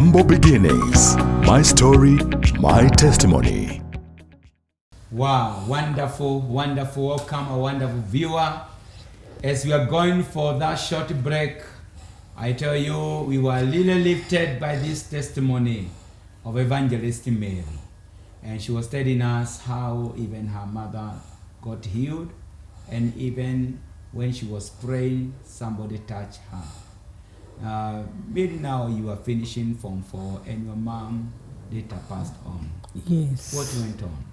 Humble beginnings. My story, my testimony. Wow, wonderful, wonderful. Welcome, a wonderful viewer. As we are going for that short break, I tell you, we were really lifted by this testimony of Evangelist Mary. And she was telling us how even her mother got healed, and even when she was praying, somebody touched her. Maybe now you are finishing Form 4 and your mom later passed on. Yes. What went on?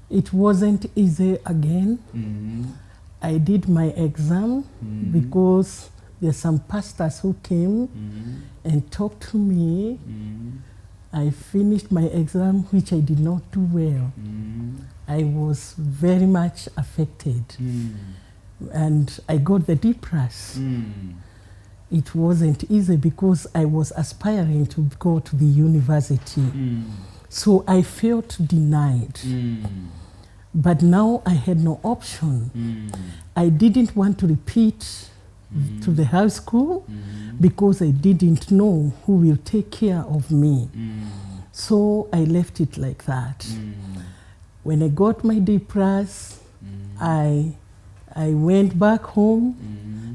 It wasn't easy again. Mm-hmm. I did my exam because there's some pastors who came and talked to me. I finished my exam, which I did not do well. I was very much affected. And I got the D+. It wasn't easy because I was aspiring to go to the university. So I felt denied. But now I had no option. I didn't want to repeat to the high school because I didn't know who will take care of me. So I left it like that. When I got my D+, I went back home,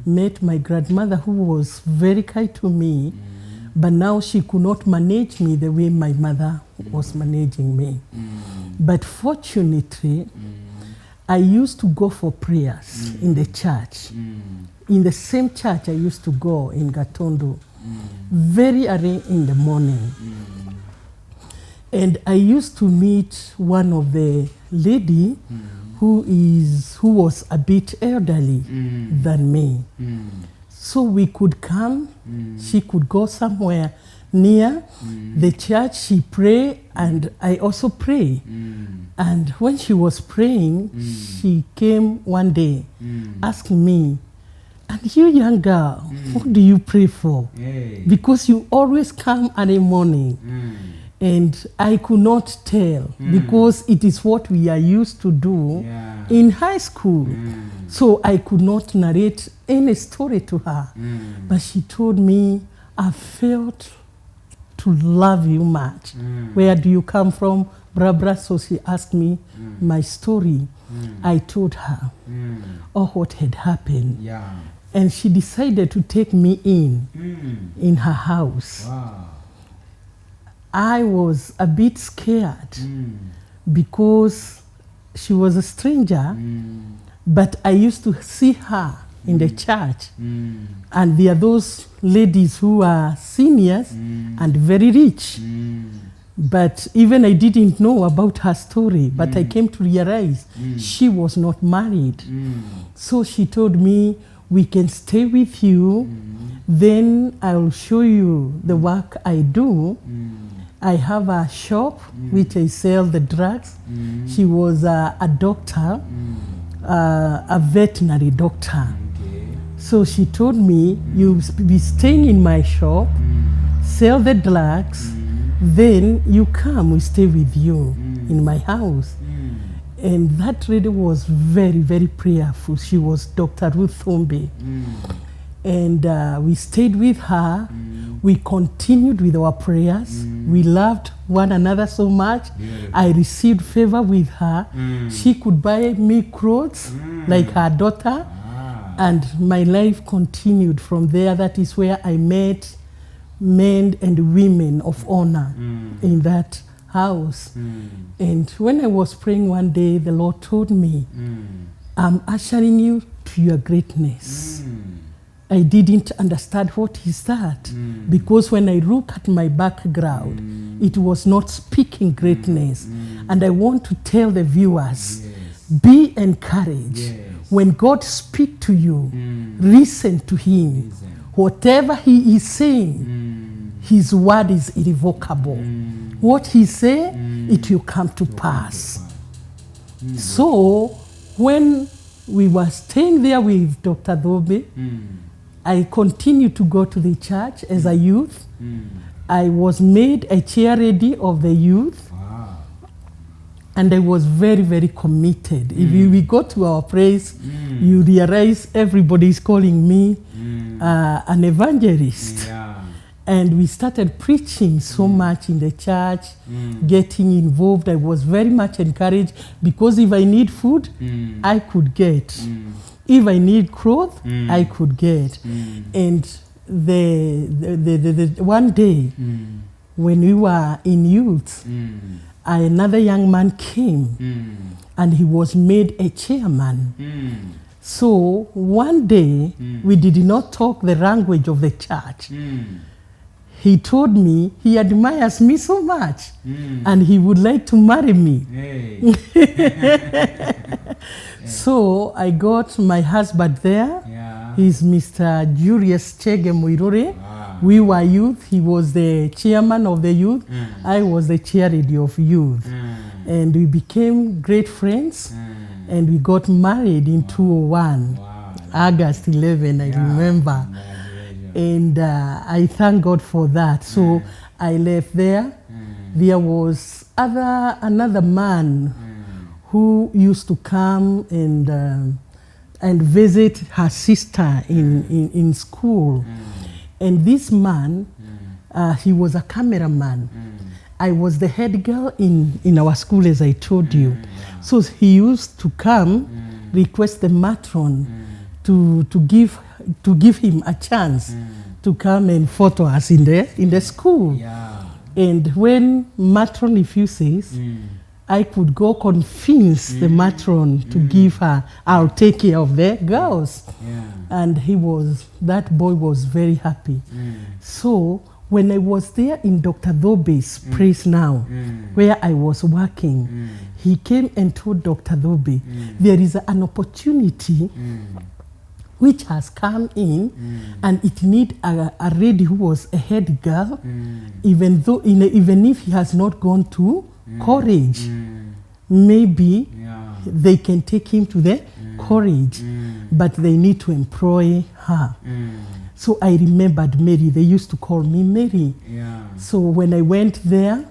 met my grandmother who was very kind to me, but now she could not manage me the way my mother was managing me. But fortunately, I used to go for prayers in the church. In the same church I used to go in Gatundu, very early in the morning. And I used to meet one of the lady who was a bit elderly than me. So we could come, she could go somewhere near the church, she pray, and I also pray. And when she was praying, she came one day asking me, "And you young girl, what do you pray for? Because you always come early morning." And I could not tell because it is what we are used to do in high school. So I could not narrate any story to her. But she told me, "I felt to love you much. Where do you come from, Barbara?" So she asked me my story. I told her what had happened. And she decided to take me in her house. Wow. I was a bit scared because she was a stranger, but I used to see her in the church. And there are those ladies who are seniors and very rich. But even I didn't know about her story, but I came to realize she was not married. So she told me, "We can stay with you, then I'll show you the work I do. I have a shop which I sell the drugs." She was a doctor, a veterinary doctor. So she told me, "You'll be staying in my shop, sell the drugs, then you come, we stay with you in my house." And that really was very, very prayerful. She was Dr. Ruth Thombe. And we stayed with her. We continued with our prayers. We loved one another so much. I received favor with her. She could buy me clothes like her daughter. And my life continued from there. That is where I met men and women of honor in that house. And when I was praying one day, the Lord told me, "I'm ushering you to your greatness." I didn't understand what is that because when I look at my background, it was not speaking greatness. And I want to tell the viewers, be encouraged. When God speaks to you, listen to Him. Whatever He is saying, His word is irrevocable. What He say, it will come to pass. So when we were staying there with Dr. Thombe, I continued to go to the church as a youth. I was made a chair lady of the youth. And I was very, very committed. If we go to our praise, you realize everybody is calling me an evangelist. And we started preaching so much in the church, getting involved. I was very much encouraged because if I need food, I could get. If I need clothes, I could get. And the one day when we were in youth, another young man came and he was made a chairman. So one day we did not talk the language of the church. He told me he admires me so much and he would like to marry me. So I got my husband there. He's Mr. Julius Chege Muirore. We were youth. He was the chairman of the youth. I was the chairlady of youth. And we became great friends. And we got married in 2001. August 11, I remember. And I thank God for that. So I left there. There was another man who used to come and visit her sister in school. And this man, he was a cameraman. I was the head girl in our school, as I told you. So he used to come, request the matron to give him a chance to come and photo us in the school. And when matron refuses, I could go convince the matron to give her, I'll take care of the girls. And that boy was very happy. So when I was there in Dr. Thobe's Praise Now, where I was working, he came and told Dr. Thobe, there is an opportunity which has come in and it needs a lady who was a head girl, even if he has not gone to college. Maybe they can take him to the college, but they need to employ her. So I remembered Mary. They used to call me Mary. So when I went there,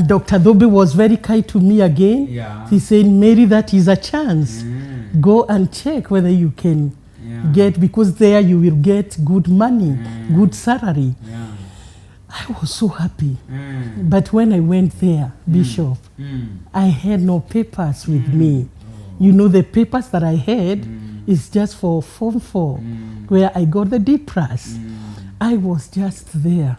Dr. Thobe was very kind to me again. He said, Mary, that is a chance. Go and check whether you can get, because there you will get good money, good salary. I was so happy. But when I went there, Bishop, I had no papers with me. You know, the papers that I had is just for Form 4, where I got the D+. I was just there.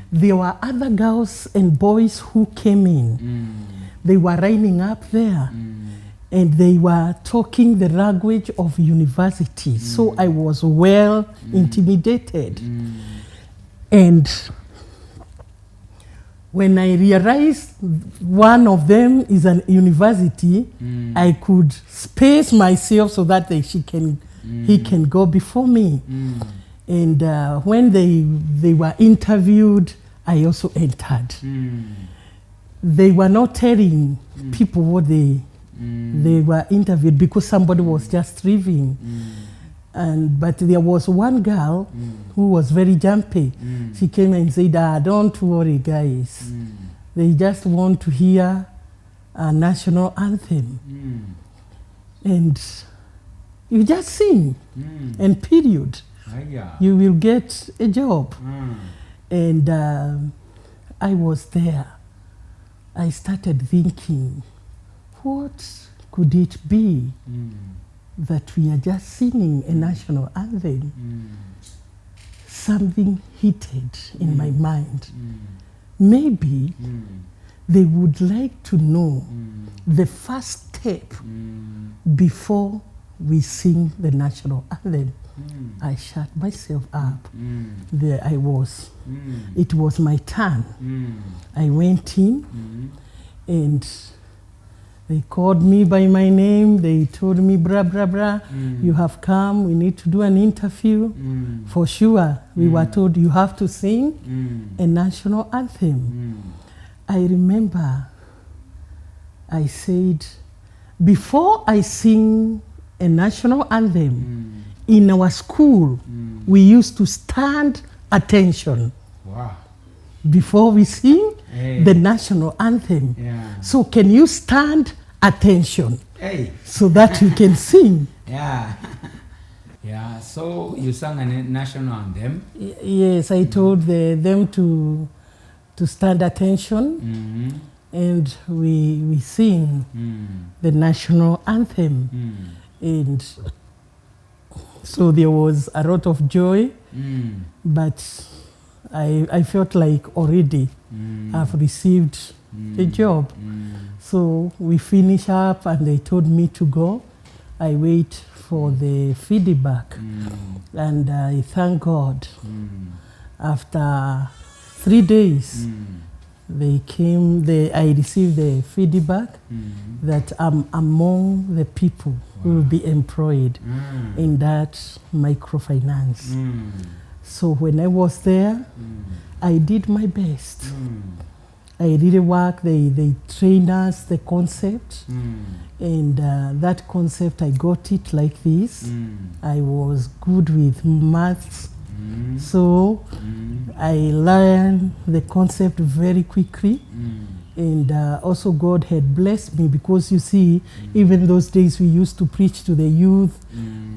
There were other girls and boys who came in. They were lining up there. And they were talking the language of university. So I was well intimidated. And when I realized one of them is a university, I could space myself so that he can go before me. And when they were interviewed, I also entered. They were not telling people what they were interviewed because somebody was just leaving. But there was one girl who was very jumpy. She came and said, don't worry, guys. They just want to hear a national anthem. And you just sing, and period. You will get a job. And I was there. I started thinking, what could it be that we are just singing a national anthem? Something hit in my mind. Maybe they would like to know the first step before we sing the national anthem. I shut myself up. There I was. It was my turn. I went in and they called me by my name. They told me, bra, bra, bra, you have come. We need to do an interview. For sure, we were told you have to sing a national anthem. I remember I said, before I sing a national anthem, in our school, we used to stand attention. Before we sing the national anthem. So can you stand attention so that you can sing? Yeah, so you sang a national anthem. Yes, I told them to stand attention, and we sing the national anthem. And so there was a lot of joy, but I felt like already I've received a job. So we finish up and they told me to go. I wait for the feedback, and I thank God. After 3 days, I received the feedback that I'm among the people who will be employed in that microfinance. So when I was there, I did my best. I really worked. They trained us the concept, and that concept, I got it like this. I was good with maths, so I learned the concept very quickly. And also God had blessed me, because you see, even those days we used to preach to the youth.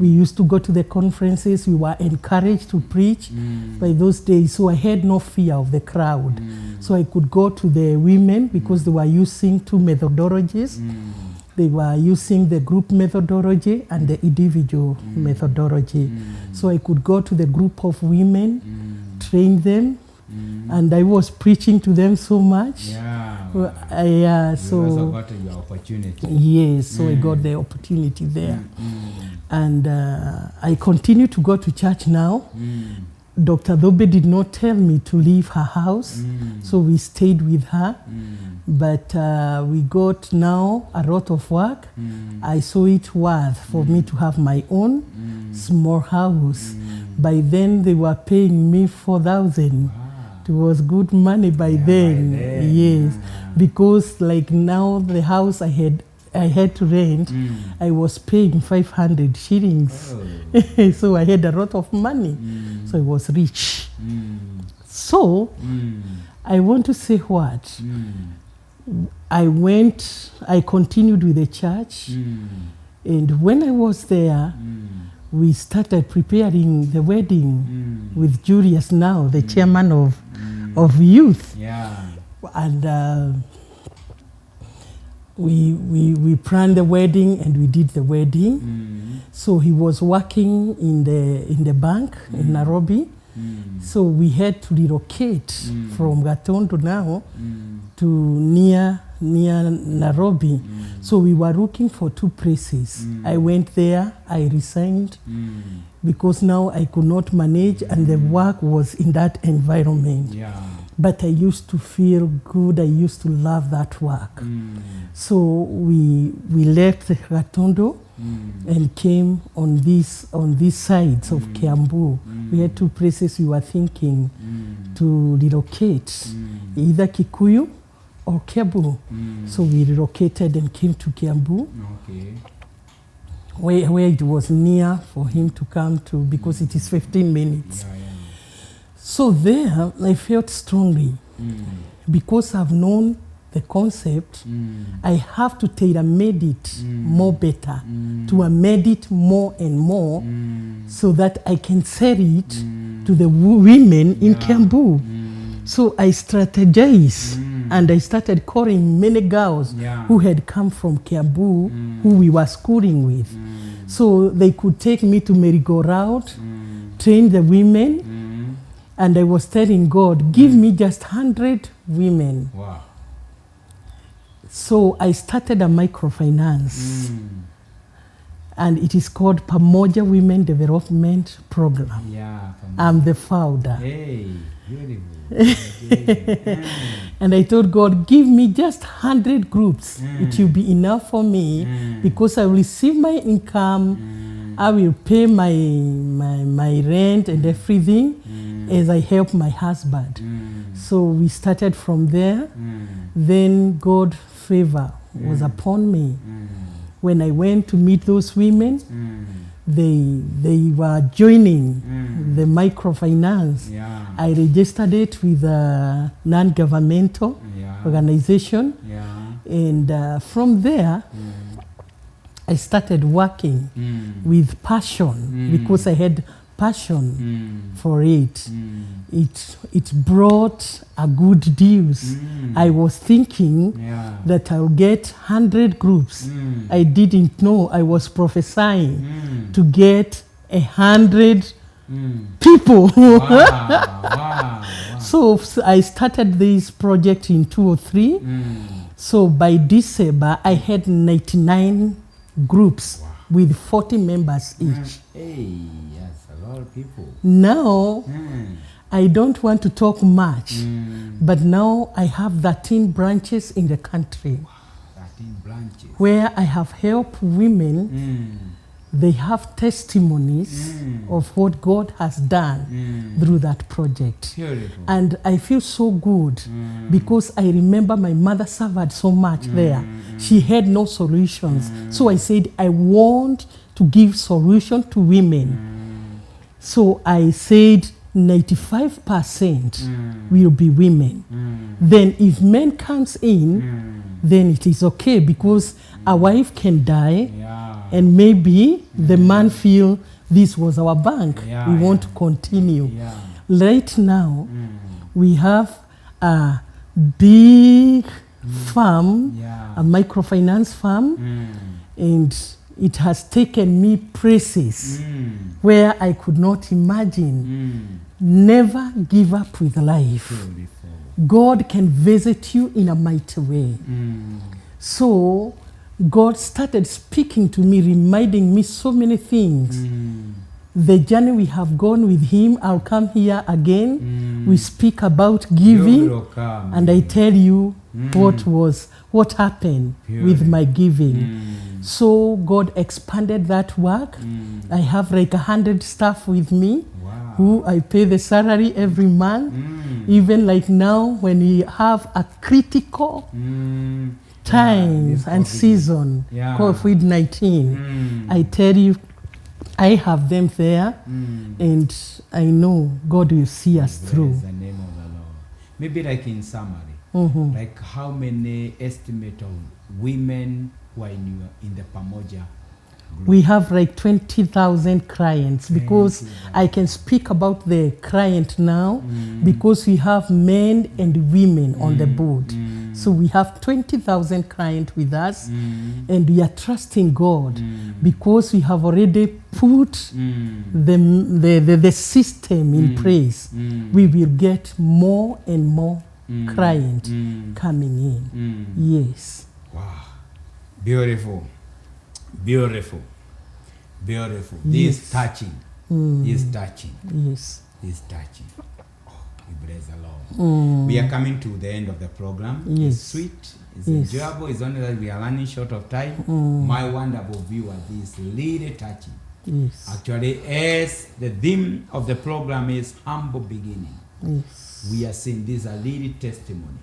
We used to go to the conferences. We were encouraged to preach by those days. So I had no fear of the crowd. So I could go to the women, because they were using two methodologies. They were using the group methodology and the individual methodology. So I could go to the group of women, train them, and I was preaching to them so much. So you also got your opportunity. Yes, so I got the opportunity there. And I continue to go to church now. Dr. Dobe did not tell me to leave her house, so we stayed with her. But we got now a lot of work. I saw it worth for me to have my own small house. By then they were paying me 4,000. It was good money by then. Yes, because like now the house I had to rent, I was paying 500 shillings. So I had a lot of money. So I was rich. So I want to say what? I continued with the church, and when I was there, we started preparing the wedding with Julius now, the chairman of youth. And we planned the wedding, and we did the wedding. So he was working in the bank in Nairobi. So we had to relocate from Gatondo now to near Nairobi. So we were looking for two places. I went there, I resigned, because now I could not manage, and the work was in that environment. But I used to feel good. I used to love that work. So we left Gatondo and came on these sides of Kiambu. We had two places we were thinking to relocate, either Kikuyu or Kiambu. So we relocated and came to Kiambu, where it was near for him to come to, because it is 15 minutes. So there I felt strongly, because I've known the concept, I have to tailor-made it more better, to amend it more and more, so that I can sell it to the women in Kiambu. So I strategized, and I started calling many girls who had come from Kiambu, who we were schooling with. So they could take me to merry-go-round, train the women, and I was telling God, give me just 100 women. So I started a microfinance, and it is called Pamoja Women Development Program. I'm the founder. Hey, beautiful. And I told God, give me just 100 groups. It will be enough for me, because I will receive my income. I will pay my rent and everything as I help my husband. So we started from there. Then God's favor was upon me. When I went to meet those women, they were joining the microfinance. I registered it with a non-governmental organization. And from there, I started working with passion because I had passion for it. It brought a good deals. I was thinking Yeah. that I'll get 100 groups. I didn't know I was prophesying to get 100 people. Wow, wow. So I started this project in 2003. So by December, I had 99 groups with 40 members each. Hey, yes, a lot of people. Now, Mm. I don't want to talk much, but now I have 13 branches in the country 13 branches. where I have helped women. They have testimonies of what God has done through that project. Beautiful. And I feel so good because I remember my mother suffered so much there. She had no solutions. So I said, I want to give solution to women. So I said 95% will be women. Then if men comes in, then it is okay because a wife can die Yeah. and maybe the man feel this was our bank. Yeah, We want yeah. to continue. Yeah. Right now, we have a big farm, Yeah. a microfinance farm, and it has taken me places where I could not imagine. Never give up with life. Beautiful. God can visit you in a mighty way. So God started speaking to me, reminding me so many things. The journey we have gone with Him, I'll come here again. We speak about You giving, will come. and I tell you what happened with my giving. So God expanded that work. I have like 100 staff with me Wow. who I pay the salary every month. Even like now when we have a critical times this and COVID. season, Yeah. COVID-19, I tell you, I have them there, and I know God will see us through. Praise the name of the Lord. Maybe like in summary, like how many estimate of women who are in the Pamoja group? We have like 20,000 clients because 20,000. I can speak about the client now because we have men and women on the board. So we have 20,000 clients with us, and we are trusting God because we have already put the system in place. We will get more and more client coming in. Yes. Wow. Beautiful. Beautiful. Beautiful. This is touching. This is touching. Yes. This is touching. Oh, we bless the Lord. We are coming to the end of the program. Yes. It's sweet. It's Yes. enjoyable. It's only that we are running short of time. My wonderful viewer, this is really touching. Yes. Actually, as the theme of the program is humble beginning, Yes. we are seeing this a little testimony.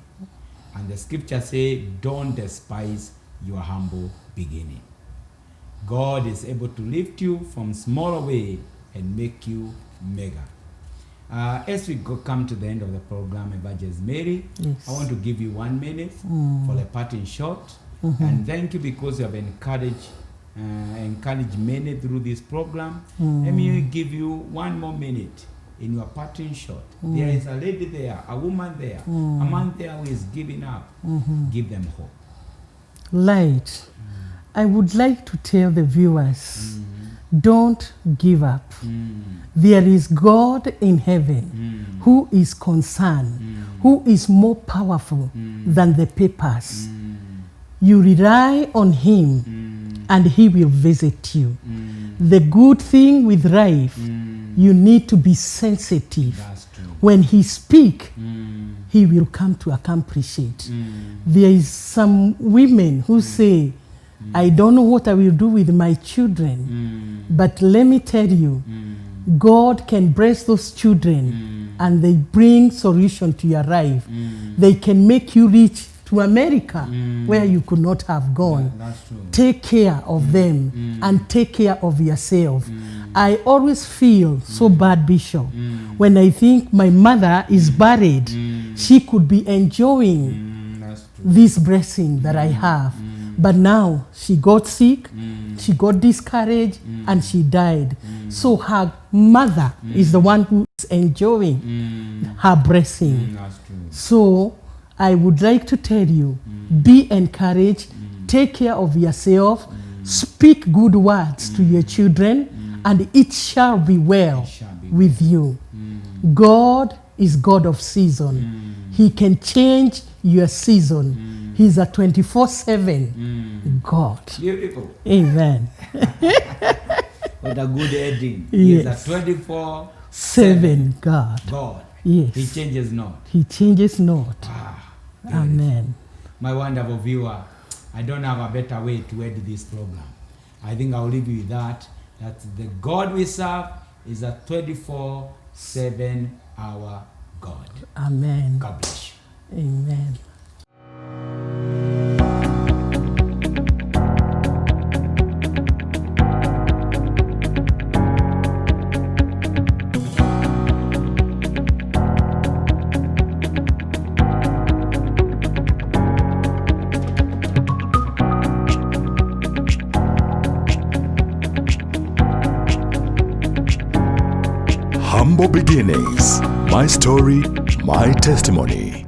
And the scripture says, don't despise your humble beginning. God is able to lift you from smaller way and make you mega. As we come to the end of the program, Evangelist Mary, Yes. I want to give you 1 minute for the parting shot. And thank you because you have encouraged many through this program. Let me give you 1 more minute in your parting shot. There is a lady there, a woman there, a man there who is giving up. Give them hope. Light. I would like to tell the viewers, don't give up. There is God in heaven who is concerned, who is more powerful than the papers. You rely on Him and He will visit you. The good thing with life, you need to be sensitive. That's true. When He speaks, He will come to accomplish it. There is some women who say, I don't know what I will do with my children. But let me tell you, God can bless those children and they bring solution to your life. They can make you reach to America where you could not have gone. That's true. Take care of them and take care of yourself. I always feel so bad, Bishop, when I think my mother is buried. She could be enjoying That's true. this blessing that I have. But now she got sick, she got discouraged, and she died. So her mother is the one who is enjoying her blessing. That's true. So I would like to tell you, be encouraged, take care of yourself, speak good words to your children, and it shall be well shall be with you. God is God of season. He can change your season. He's a 24/7 God. Beautiful. Amen. With a good ending. Yes. He's a 24/7 7 God. God. Yes. He changes not. He changes not. Ah, Amen. my wonderful viewer, I don't have a better way to end this program. I think I'll leave you with that. That the God we serve is a 24/7 hour God. Amen. God bless you. Amen. Humble beginnings. My story, my testimony.